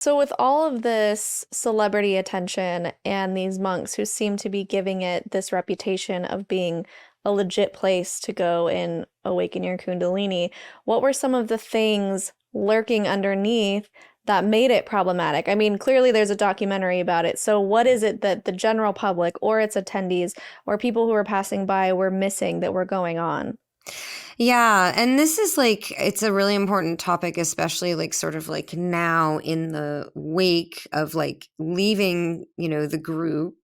So, with all of this celebrity attention and these monks who seem to be giving it this reputation of being a legit place to go and awaken your Kundalini, what were some of the things lurking underneath that made it problematic? I mean, clearly there's a documentary about it. So, what is it that the general public or its attendees or people who were passing by were missing that were going on? Yeah, and this is like it's a really important topic, especially like sort of like now in the wake of like leaving, the group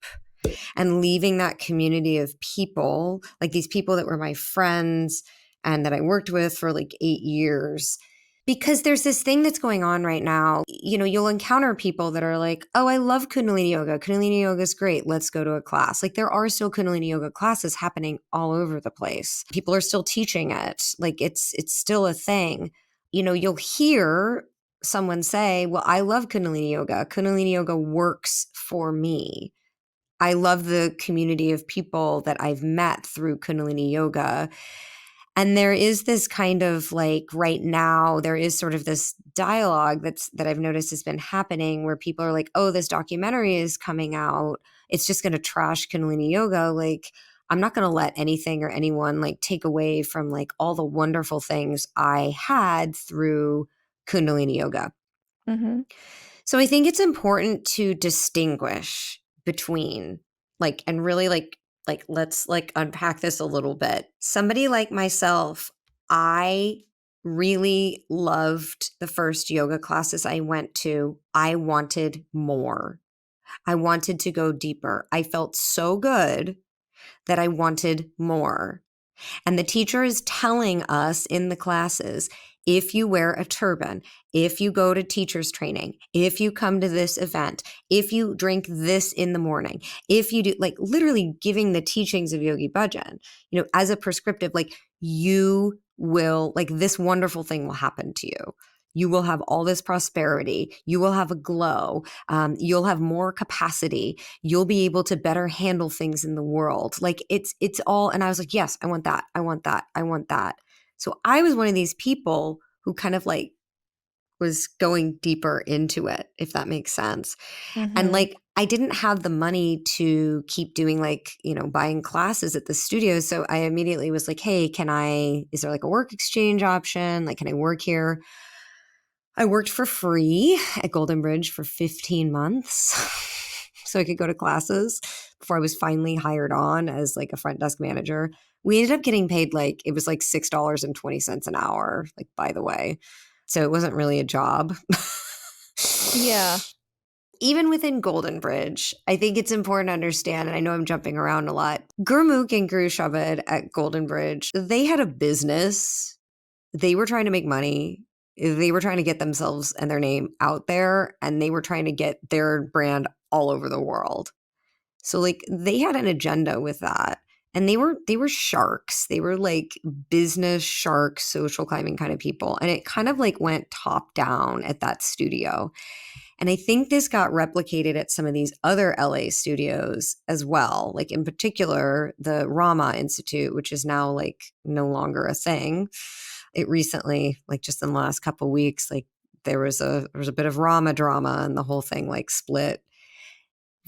and leaving that community of people, like these people that were my friends and that I worked with for like 8 years. Because there's this thing that's going on right now. You'll encounter people that are like, oh, I love Kundalini Yoga. Kundalini Yoga is great. Let's go to a class. Like there are still Kundalini Yoga classes happening all over the place. People are still teaching it. Like it's still a thing. You'll hear someone say, well, I love Kundalini Yoga. Kundalini Yoga works for me. I love the community of people that I've met through Kundalini Yoga. And there is this kind of like right now, there is sort of this dialogue that I've noticed has been happening where people are like, oh, this documentary is coming out. It's just going to trash Kundalini Yoga. Like, I'm not going to let anything or anyone like take away from like all the wonderful things I had through Kundalini Yoga. Mm-hmm. So I think it's important to distinguish between like and really like let's like unpack this a little bit. Somebody like myself, I really loved the first yoga classes I went to. I wanted more. I wanted to go deeper. I felt so good that I wanted more. And the teacher is telling us in the classes, if you wear a turban, if you go to teacher's training, if you come to this event, if you drink this in the morning, if you do, like literally giving the teachings of Yogi Bhajan, as a prescriptive, like you will, like this wonderful thing will happen to you. You will have all this prosperity. You will have a glow. You'll have more capacity. You'll be able to better handle things in the world. Like it's all. And I was like, yes, I want that. I want that. I want that. So I was one of these people who kind of like was going deeper into it, if that makes sense. And Mm-hmm. like, I didn't have the money to keep doing like, buying classes at the studio. So I immediately was like, hey, is there like a work exchange option? Like, can I work here? I worked for free at Golden Bridge for 15 months so I could go to classes before I was finally hired on as like a front desk manager. We ended up getting paid like it was like $6.20 an hour, like by the way. So it wasn't really a job. Yeah. Even within Golden Bridge, I think it's important to understand, and I know I'm jumping around a lot. Gurmukh and Guru Shabad at Golden Bridge, they had a business. They were trying to make money. They were trying to get themselves and their name out there, and they were trying to get their brand all over the world. So like they had an agenda with that. And they were sharks. They were like business shark, social climbing kind of people. And it kind of like went top down at that studio. And I think this got replicated at some of these other LA studios as well. Like in particular, the Rama Institute, which is now like no longer a thing. It recently, like just in the last couple of weeks, like there was a bit of Rama drama and the whole thing like split.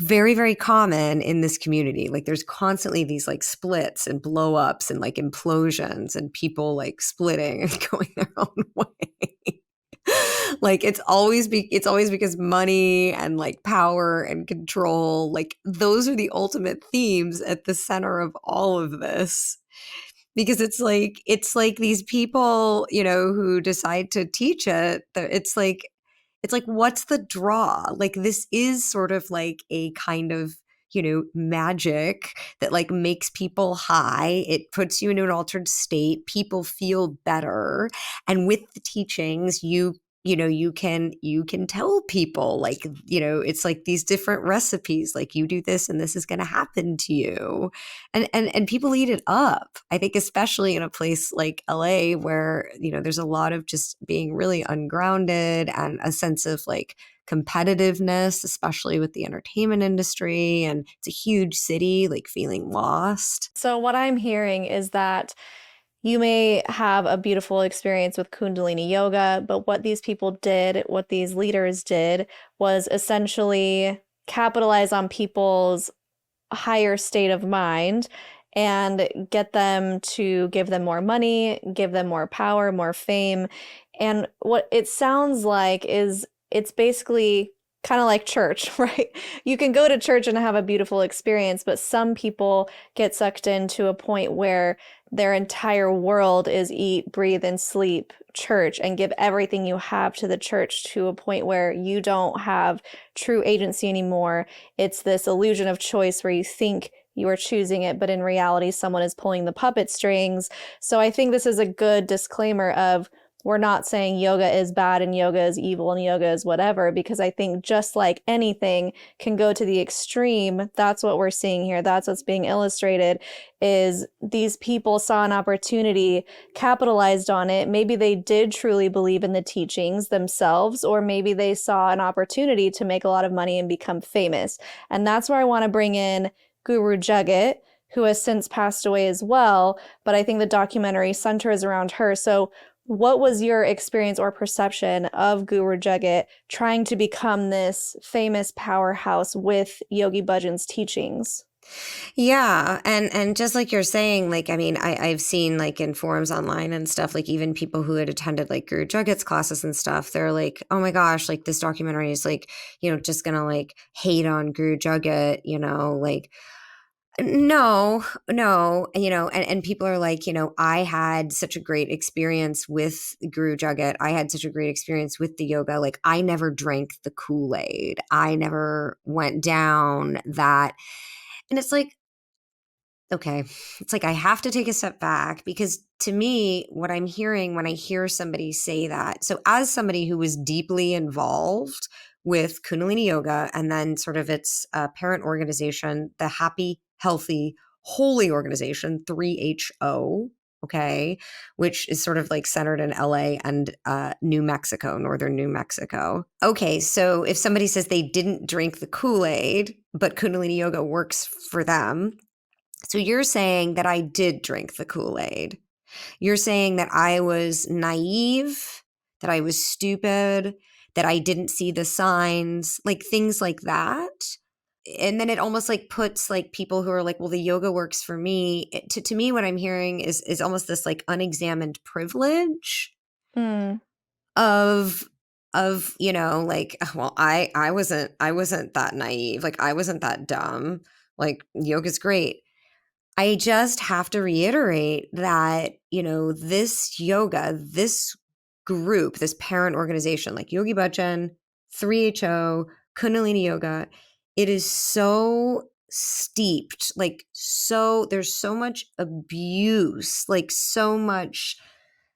Very, very common in this community. Like there's constantly these like splits and blow ups and like implosions and people like splitting and going their own way. Like it's always because money and like power and control, like those are the ultimate themes at the center of all of this. Because it's like these people, who decide to teach it, it's like what's the draw? Like this is sort of like a kind of magic that like makes people high. It puts you into an altered state. People feel better. And with the teachings, you can tell people like, it's like these different recipes, like you do this and this is going to happen to you. And people eat it up. I think especially in a place like LA where, there's a lot of just being really ungrounded and a sense of like competitiveness, especially with the entertainment industry. And it's a huge city, like feeling lost. So, what I'm hearing is that You may have a beautiful experience with Kundalini Yoga, but what these people did, what these leaders did, was essentially capitalize on people's higher state of mind and get them to give them more money, give them more power, more fame. And what it sounds like is it's basically kind of like church, right? You can go to church and have a beautiful experience, but some people get sucked into a point where their entire world is eat, breathe, and sleep church and give everything you have to the church to a point where you don't have true agency anymore. It's this illusion of choice where you think you are choosing it, but in reality, someone is pulling the puppet strings. So I think this is a good disclaimer of we're not saying yoga is bad and yoga is evil and yoga is whatever, because I think just like anything can go to the extreme. That's what we're seeing here. That's what's being illustrated is these people saw an opportunity, capitalized on it. Maybe they did truly believe in the teachings themselves, or maybe they saw an opportunity to make a lot of money and become famous. And that's where I want to bring in Guru Jagat, who has since passed away as well. But I think the documentary centers around her. So what was your experience or perception of Guru Jagat trying to become this famous powerhouse with Yogi Bhajan's teachings? Yeah, and just like you're saying, like I mean, I've seen like in forums online and stuff, like even people who had attended like Guru Jagat's classes and stuff, they're like, oh my gosh, like this documentary is like, just gonna like hate on Guru Jagat, like no, no, and people are like, I had such a great experience with Guru Jagat. I had such a great experience with the yoga. Like I never drank the Kool-Aid. I never went down that. And it's like, okay, it's like I have to take a step back because to me, what I'm hearing when I hear somebody say that, so as somebody who was deeply involved with Kundalini Yoga and then sort of its parent organization, the Happy, Healthy, Holy Organization, 3HO, okay, which is sort of like centered in LA and New Mexico, northern New Mexico. Okay, so if somebody says they didn't drink the Kool-Aid, but Kundalini Yoga works for them, so you're saying that I did drink the Kool-Aid. You're saying that I was naive, that I was stupid, that I didn't see the signs, like things like that. And then it almost like puts like people who are like, well, the yoga works for me. To me, what I'm hearing is almost this like unexamined privilege Mm. of like, well, I wasn't that naive, like I wasn't that dumb, like yoga's great. I just have to reiterate that, this yoga, this group, this parent organization like Yogi Bhajan, 3HO, Kundalini Yoga, it is so steeped, like so there's so much abuse, like so much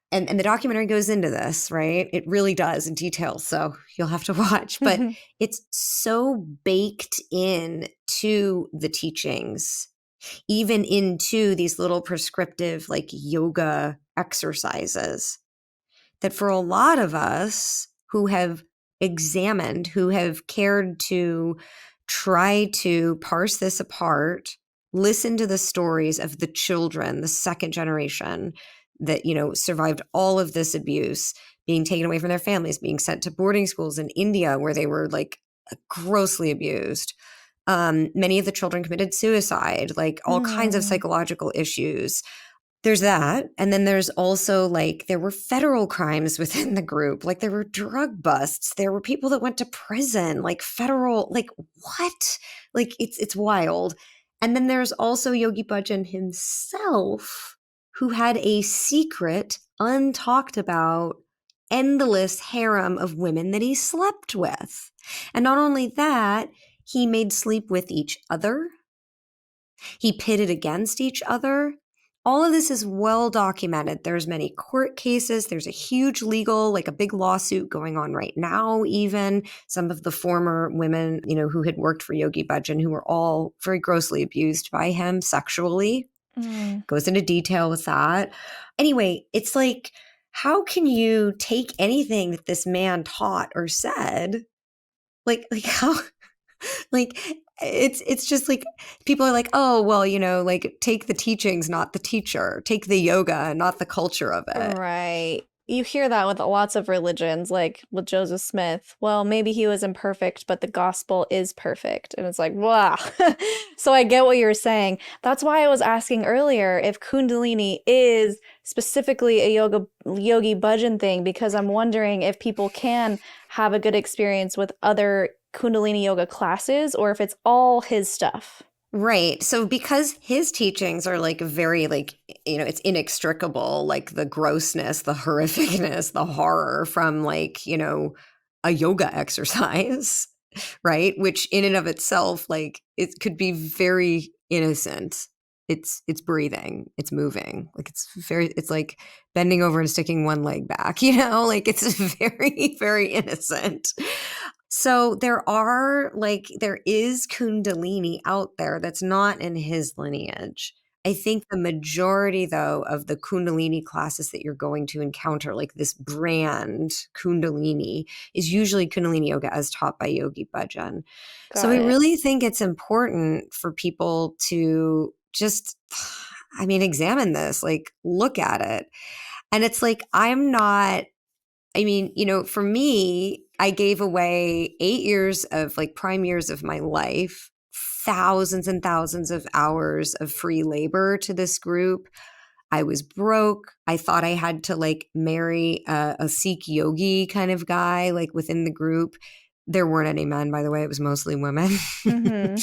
and the documentary goes into this, right? It really does in detail. So you'll have to watch, but it's so baked in to the teachings, even into these little prescriptive like yoga exercises, that for a lot of us who have examined, who have cared to try to parse this apart, listen to the stories of the children, the second generation that, survived all of this abuse, being taken away from their families, being sent to boarding schools in India where they were like grossly abused. Many of the children committed suicide, like all kinds of Mm. psychological issues. There's that. And then there's also like there were federal crimes within the group. Like there were drug busts. There were people that went to prison, like federal, like what? Like it's wild. And then there's also Yogi Bhajan himself, who had a secret, untalked about, endless harem of women that he slept with. And not only that, he made sleep with each other. He pitted against each other. All of this is well documented. There's many court cases. There's a huge legal, like a big lawsuit going on right now, even. Some of the former women, who had worked for Yogi Bhajan, who were all very grossly abused by him sexually. Mm. Goes into detail with that. Anyway, it's like, how can you take anything that this man taught or said, like how, like, It's just like people are like, oh, well, like take the teachings, not the teacher. Take the yoga, not the culture of it. Right. You hear that with lots of religions, like with Joseph Smith. Well, maybe he was imperfect, but the gospel is perfect. And it's like, wow. So I get what you're saying. That's why I was asking earlier if Kundalini is specifically a Yogi Bhajan thing, because I'm wondering if people can have a good experience with other Kundalini yoga classes or if it's all his stuff. Right. So because his teachings are like very like, it's inextricable, like the grossness, the horrificness, the horror from like, a yoga exercise, right? Which in and of itself, like it could be very innocent. It's breathing, it's moving. Like it's like bending over and sticking one leg back, like it's very, very innocent. So there is Kundalini out there that's not in his lineage. I think the majority, though, of the Kundalini classes that you're going to encounter, like this brand Kundalini, is usually Kundalini Yoga as taught by Yogi Bhajan. So Got I it. really think it's important for people to just, I mean, examine this, like look at it. And it's like, for me, I gave away 8 years of like prime years of my life, thousands and thousands of hours of free labor to this group. I was broke. I thought I had to like marry a Sikh yogi kind of guy, like within the group. There weren't any men, by the way. It was mostly women. Mm-hmm.